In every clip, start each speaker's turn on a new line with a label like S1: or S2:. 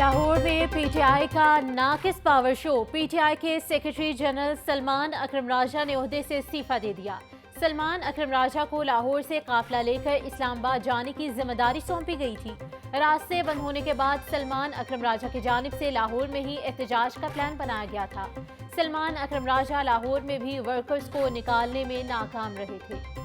S1: लाहौर में पीटीआई का नाकिस power show. PTI के सेक्रेटरी जनरल सलमान अकरम राजा ने ओहदे से इस्तीफा दे दिया। सलमान अकरम राजा को लाहौर से काफिला लेकर इस्लामाबाद जाने की जिम्मेदारी सौंपी गई थी। रास्ते बंद होने के बाद सलमान अकरम राजा की जानिब से लाहौर में ही एहतजाज का प्लान बनाया गया था। सलमान अकरम राजा लाहौर में भी वर्कर्स को निकालने में नाकाम रहे थे।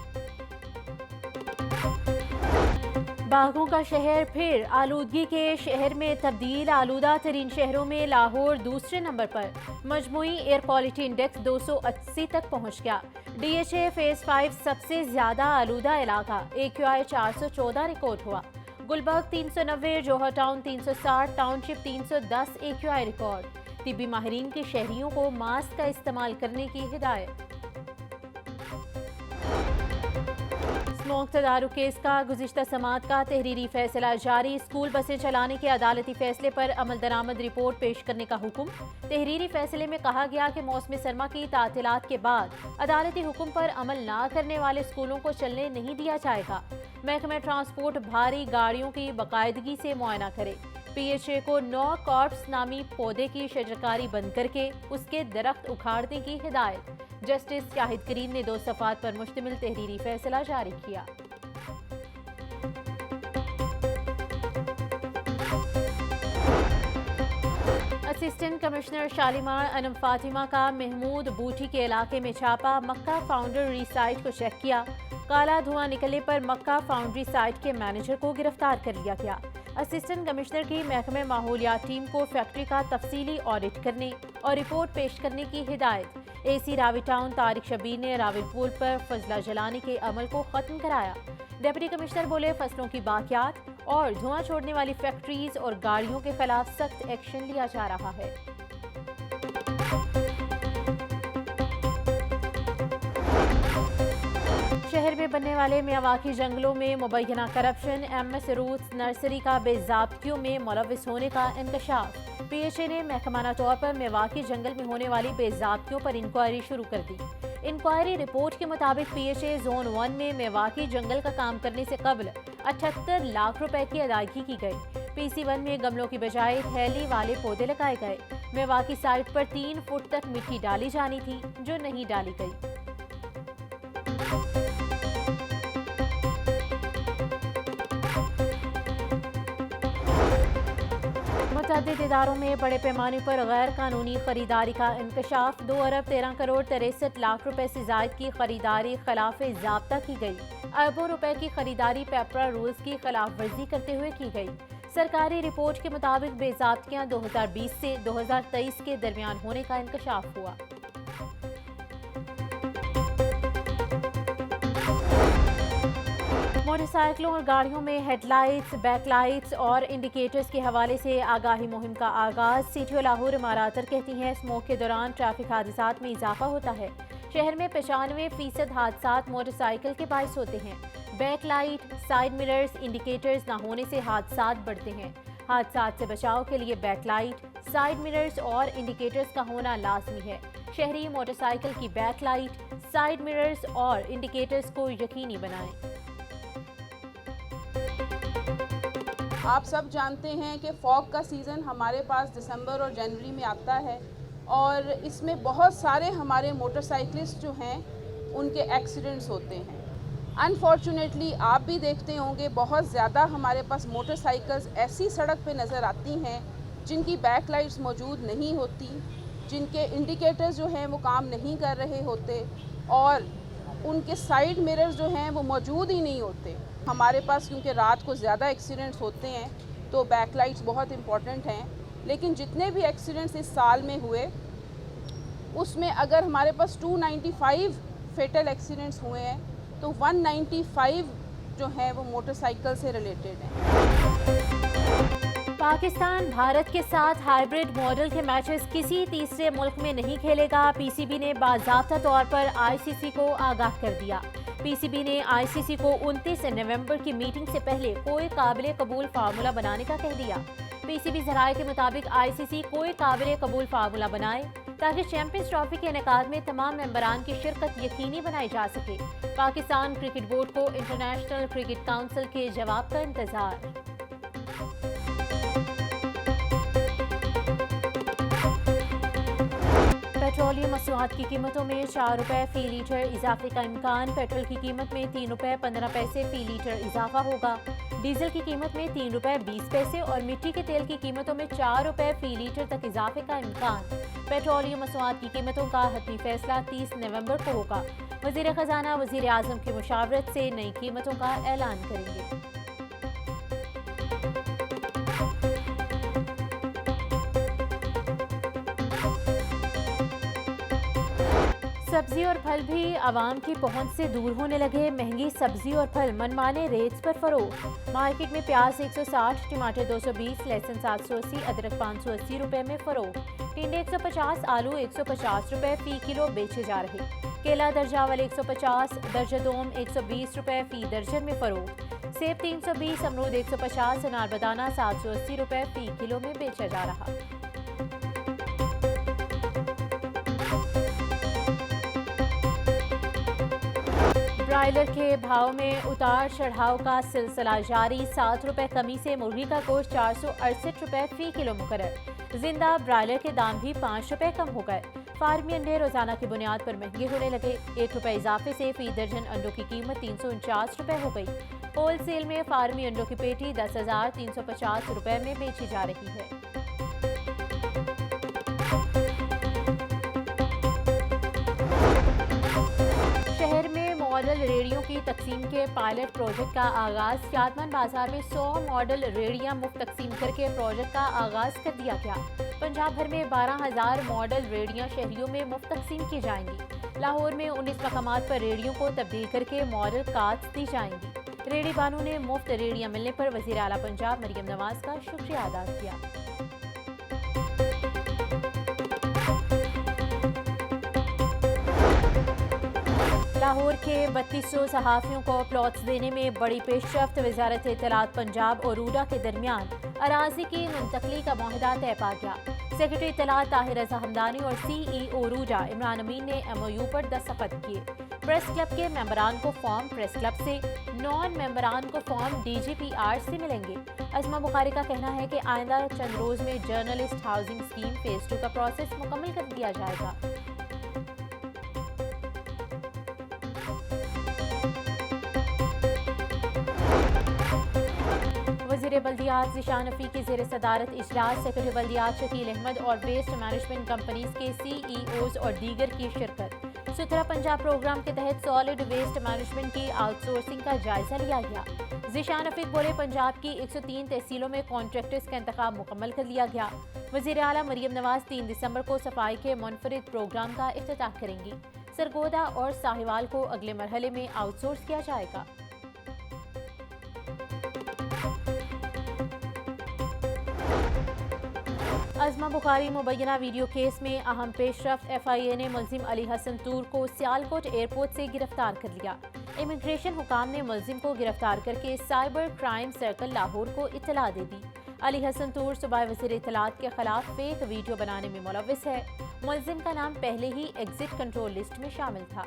S1: बागों का शहर फिर आलूदगी के शहर में तब्दील। आलूदा तरीन शहरों में लाहौर दूसरे नंबर पर। मजमूई एयर क्वालिटी इंडेक्स 280 तक पहुंच गया। DHA फेज 5 सबसे ज्यादा आलूदा इलाका। AQI 414 रिकॉर्ड हुआ। गुलबर्ग 390, जोहर टाउन 360, टाउनशिप 310 AQI रिकॉर्ड। तिब्बी माहिरीन के शहरियों को मास्क का इस्तेमाल करने की हिदायत। स्मोक तदारुक केस का गुज़िश्ता समात का तहरीरी फैसला जारी। स्कूल बसें चलाने के अदालती फैसले पर अमल दरामद रिपोर्ट पेश करने का हुक्म। तहरीरी फैसले में कहा गया कि मौसम सरमा की तातीलात के बाद अदालती हुक्म पर अमल न करने वाले स्कूलों को चलने नहीं दिया जाएगा। महकमा ट्रांसपोर्ट भारी गाड़ियों की बाकायदगी से मुआयना करे। PHA को 9 कॉर्प्स नामी पौधे की शजरकारी बंद करके उसके दरख्त उखाड़ने की हिदायत। जस्टिस शाहिद करीम ने 2 सफ़ात पर मुश्तमिल तहरीरी फैसला जारी किया। असिस्टेंट कमिश्नर शालीमार अनम फातिमा का महमूद बूटी के इलाके में छापा। मक्का फाउंड्री साइट को चेक किया। काला धुआं निकलने पर मक्का फाउंड्री साइट के मैनेजर को गिरफ्तार कर लिया गया। असिस्टेंट कमिश्नर की महकमे माहौलियात टीम को फैक्ट्री का तफसीली ऑडिट करने और रिपोर्ट पेश करने की हिदायत। AC रावी टाउन तारिक शबीर ने रावलपुल पर फजला जलाने के अमल को खत्म कराया। डिप्टी कमिश्नर बोले फसलों की बाकियात और धुआं छोड़ने वाली फैक्ट्रीज और गाड़ियों के खिलाफ सख्त एक्शन लिया जा रहा है। शहर में बनने वाले मियावाकी जंगलों में मुबैना करप्शन। MS रूट्स नर्सरी का बेज़ाब्तियों में मुलविस होने का इंकशाफ। PHA ने महकमाना तौर पर मियावाकी जंगल में होने वाली बेज़ाब्तियों पर इंक्वायरी शुरू कर दी। इंक्वायरी रिपोर्ट के मुताबिक PHA जोन 1 में मियावाकी जंगल का काम करने से कबल 78 लाख रुपए की अदायगी की गई। PC1 में गमलों की बजाय थैली वाले पौधे लगाए गए। मियावाकी साइट पर 3 फुट तक मिट्टी डाली जानी थी जो नहीं डाली गई। मुतअद्दिद इदारों में बड़े पैमाने पर गैर कानूनी खरीदारी का इंकशाफ। 2 अरब 13 करोड़ 63 लाख रुपए से जायद की खरीदारी खिलाफ ज़ाब्ता की गई। अरबों रुपए की खरीदारी पेपरा रूल्स की खिलाफ वर्जी करते हुए की गई। सरकारी रिपोर्ट के मुताबिक बेज़ाब्तियां 2020 से 2023 के दरमियान होने का इंकशाफ हुआ। मोटरसाइकिलों और गाड़ियों में हेडलाइट्स, बैकलाइट्स और इंडिकेटर्स के हवाले से आगाही मुहिम का आगाज। CTO लाहौर इमारातर कहती हैं स्मोक के दौरान ट्रैफिक हादसात में इजाफा होता है। शहर में 95% हादसात मोटरसाइकिल के बाइस होते हैं। बैकलाइट, साइड मिरर्स, इंडिकेटर्स न होने से हादसात बढ़ते हैं। हादसात से बचाव के लिए बैकलाइट, साइड मिरर्स और इंडिकेटर्स का होना लाजमी है। शहरी मोटरसाइकिल की बैकलाइट, साइड मिरर्स और इंडिकेटर्स को यकीनी बनाएं।
S2: आप सब जानते हैं कि फॉग का सीज़न हमारे पास दिसंबर और जनवरी में आता है और इसमें बहुत सारे हमारे मोटरसाइकिलिस्ट जो हैं उनके एक्सीडेंट्स होते हैं। अनफॉर्चुनेटली आप भी देखते होंगे बहुत ज़्यादा हमारे पास मोटरसाइकिल्स ऐसी सड़क पे नज़र आती हैं जिनकी बैक लाइट्स मौजूद नहीं होती, जिनके इंडिकेटर्स जो हैं वो काम नहीं कर रहे होते और उनके साइड मिरर्स जो हैं वो मौजूद ही नहीं होते। हमारे पास क्योंकि रात को ज़्यादा एक्सीडेंट्स होते हैं तो बैकलाइट्स बहुत इम्पॉर्टेंट हैं, लेकिन जितने भी एक्सीडेंट्स इस साल में हुए उसमें अगर हमारे पास 295 फेटल एक्सीडेंट्स हुए हैं तो 195 जो हैं वो मोटरसाइकिल से रिलेटेड हैं।
S1: पाकिस्तान भारत के साथ हाइब्रिड मॉडल के मैचेस किसी तीसरे मुल्क में नहीं खेलेगा। PCB ने बाज़ाब्ता तौर पर ICC को आगाह कर दिया। PCB ने ICC को 29 नवंबर की मीटिंग से पहले कोई काबिल कबूल फार्मूला बनाने का कह दिया। PCB ज़राए के मुताबिक ICC कोई काबिल कबूल फार्मूला बनाए ताकि चैंपियंस ट्रॉफी के इनेकाद में तमाम मेंबरान की शिरकत यकीनी बनाई जा सके। पाकिस्तान क्रिकेट बोर्ड को इंटरनेशनल क्रिकेट काउंसिल के जवाब का इंतजार। पेट्रोलियम मसनूआत की कीमतों में 4 रुपये फी लीटर इजाफे का इम्कान। पेट्रोल की कीमत में 3 रुपये 15 पैसे फी लीटर इजाफा होगा। डीजल की कीमत में 3 रुपये 20 पैसे और मिट्टी के तेल की कीमतों में 4 रुपये फी लीटर तक इजाफे का इम्कान। पेट्रोलियम मसनूआत की कीमतों का हतमी फैसला 30 नवंबर को होगा। वजीर खजाना वजीर आजम की मुशावरत से नई कीमतों का ऐलान करेंगे। सब्जी और फल भी आवाम की पहुंच से दूर होने लगे। महंगी सब्जी और फल मनमाने रेट्स पर फरोख्त। मार्केट में प्याज 160, टमाटर 220, लहसुन 780, अदरक 580 रुपए में फरोख्त। टिंडे 150, आलू 150 रुपए फी किलो बेचे जा रहे। केला दर्जा अवल 150, दर्जा दोम 120 रुपए फी दर्जन में फरोख्त। सेब 320, अमरूद 150, अनार बदाना 780 रुपए फी किलो में बेचा जा रहा। ब्रायलर के भाव में उतार चढ़ाव का सिलसिला जारी। 7 रुपए कमी से मुर्गी का गोश्त 468 रुपए फी किलो मुकर्रर। जिंदा ब्रायलर के दाम भी 5 रुपए कम हो गए। फार्मी अंडे रोजाना की बुनियाद पर महंगे होने लगे। 1 रुपए इजाफे से फी दर्जन अंडों की कीमत 349 रुपए हो गई। होलसेल में फार्मी अंडों की पेटी 10,350 रुपए में बेची जा रही है। मॉडल रेडियो की तकसीम के पायलट प्रोजेक्ट का आगाज। शादमान बाजार में 100 मॉडल रेडियां मुफ्त तकसीम करके प्रोजेक्ट का आगाज कर दिया गया। पंजाब भर में 12,000 मॉडल रेडियां शहरियों में मुफ्त तकसीम की जाएंगी। लाहौर में 19 मकामात पर रेडियो को तब्दील करके मॉडल कार्ड्स दी जाएंगी। रेडी बानू ने मुफ्त रेडियां मिलने पर वज़ीर आला पंजाब मरियम नवाज का शुक्रिया अदा किया। लाहौर के 3200 सहाफ़ियों को प्लॉट्स देने में बड़ी पेशरफ्त। वज़ारत इत्तलात पंजाब और रूडा के दरमियान अराजी की मुंतकली का मुआहदा तय पा गया। सेक्रेटरी इत्तलात ताहिर रज़ा हमदानी और CEO रूडा इमरान अमीन ने MOU पर दस्तखत किए। प्रेस क्लब के मेंबरान को फॉर्म प्रेस क्लब से, नॉन मेंबरान को फॉर्म DGPR से मिलेंगे। अज़मा बुखारी का कहना है कि आइंदा चंद रोज़ में जर्नलिस्ट हाउसिंग स्कीम फेज़ 2 का प्रोसेस मुकम्मल कर दिया जाएगा। वज़ीर बल्दियात ज़िशान नफ़ी की ज़ेर सदारत इजलास। सेक्रेटरी बल्दियात शकील अहमद और वेस्ट मैनेजमेंट कंपनीज के CEOs और दीगर की शिरकत। सुथरा पंजाब प्रोग्राम के तहत सॉलिड वेस्ट मैनेजमेंट की आउटसोर्सिंग का जायजा लिया गया। ज़िशान नफ़ी बोले, पंजाब की 103 तहसीलों में कॉन्ट्रैक्टर्स का इंतखाब मुकम्मल कर लिया गया। वज़ीर आला मरियम नवाज 3 दिसंबर को सफाई के मुनफरिद प्रोग्राम का इफ्तिताह करेंगी। सरगोदा और साहिवाल को अगले मरहले में आउटसोर्स किया जाएगा। अज़मा बुखारी मुबैना वीडियो केस में अहम पेशरफ्त। FIA ने मुलजिम अली हसन तूर को सियालकोट एयरपोर्ट से गिरफ्तार कर लिया। इमिग्रेशन हुकाम ने मुलजिम को गिरफ्तार करके साइबर क्राइम सर्कल लाहौर को इत्तला दे दी। अली हसन तूर सूबाई वज़ीर इत्तलात के खिलाफ फेक वीडियो बनाने में मुलव्विस है। मुलजिम का नाम पहले ही एग्जिट कंट्रोल लिस्ट में शामिल था।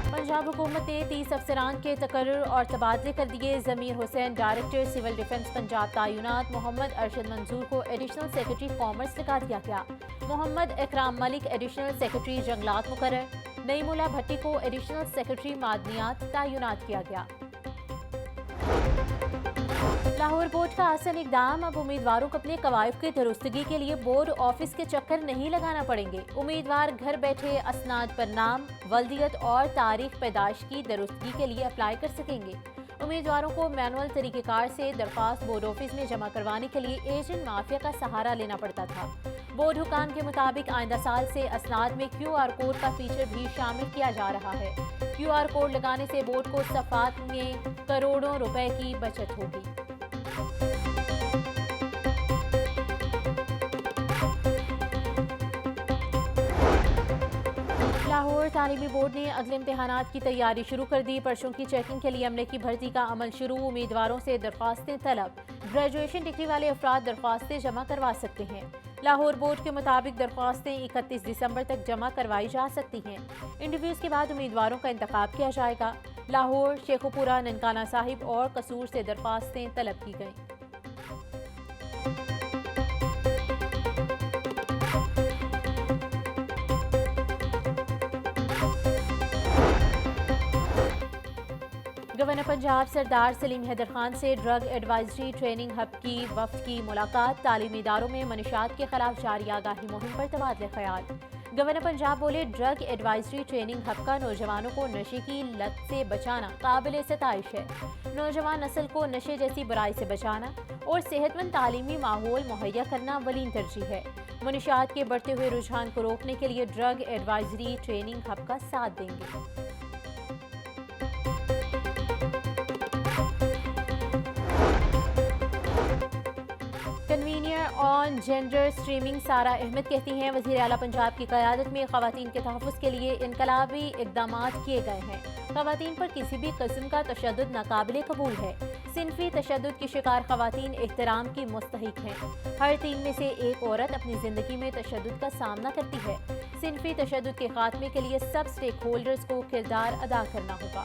S1: पंजाब हुकूमत ने 30 अफसरान के तकर्रुर और तबादले कर दिए। Zameer Hussain director civil defence Punjab तैनात। मोहम्मद अरशद मंजूर को एडिशनल सेक्रेटरी कॉमर्स लगा दिया गया। मोहम्मद इकराम मलिक एडिशनल सेक्रेटरी जंगलात मुकर्रर। नईमुल्ला भट्टी को एडिशनल सेक्रेटरी मादनियात तैनात किया गया। लाहौर बोर्ड का आसान इकदाम। अब उम्मीदवारों को अपने कवायद की दुरुस्तगी के लिए बोर्ड ऑफिस के चक्कर नहीं लगाना पड़ेंगे। उम्मीदवार घर बैठे असनाद पर नाम, वल्दियत और तारीख पैदाइश की दुरुस्तगी के लिए अप्लाई कर सकेंगे। उम्मीदवारों को मैनुअल तरीक़ेकार से दरख्वास्त बोर्ड ऑफिस में जमा करवाने के लिए एजेंट माफिया का सहारा लेना पड़ता था। बोर्ड हुकाम के मुताबिक आइंदा साल से असनाद में QR कोड का फीचर भी शामिल किया जा रहा है। QR कोड लगाने से बोर्ड को सफात में करोड़ों रुपए की बचत होगी। लाहौर तालीमी बोर्ड ने अगले इम्तिहानात की तैयारी शुरू कर दी। पर्चों की चेकिंग के लिए अमले की भर्ती का अमल शुरू। उम्मीदवारों से दरख्वास्तें तलब। ग्रेजुएशन डिग्री वाले अफराद दरख्वास्तें जमा करवा सकते हैं। लाहौर बोर्ड के मुताबिक दरख्वास्तें 31 दिसंबर तक जमा करवाई जा सकती हैं। इंटरव्यूज़ के बाद उम्मीदवारों का इंतखाब किया जाएगा। लाहौर, शेखुपुरा, ननकाना साहिब और कसूर से दरख्वास्तें तलब की गईं। गवर्नर पंजाब सरदार सलीम हैदर खान से ड्रग एडवाइजरी ट्रेनिंग हब की वफ्द की मुलाकात। तालीमी इदारों में मनशात के खिलाफ जारी आगाही मुहिम पर तबादले ख्याल। गवर्नर पंजाब बोले, ड्रग एडवाइजरी ट्रेनिंग हब का नौजवानों को नशे की लत से बचाना काबिल सताइश है। नौजवान नस्ल को नशे जैसी बुराई से बचाना और सेहतमंद तालीमी माहौल मुहैया करना वलीन तरजीह है। मनशात के बढ़ते हुए रुझान को रोकने के लिए ड्रग एडवाइजरी ट्रेनिंग हब का साथ देंगे। कन्वीनियर ऑन जेंडर स्ट्रीमिंग सारा अहमद कहती हैं, वज़ीर आला पंजाब की क़यादत में ख़वातीन के तहफ़्फ़ुज़ के लिए इनकलाबी इक़दामात किए गए हैं। ख़वातीन पर किसी भी किस्म का तशद्दुद नाकाबिले कबूल है। सिनफ़ी तशद्दुद की शिकार ख़वातीन एहतराम की मुस्तहिक़ हैं। हर 3 में से एक औरत अपनी ज़िंदगी में तशद्दुद का सामना करती है। सिनफ़ी तशद्दुद के ख़ात्मे के लिए सब स्टेक होल्डर्स को किरदार अदा करना होगा।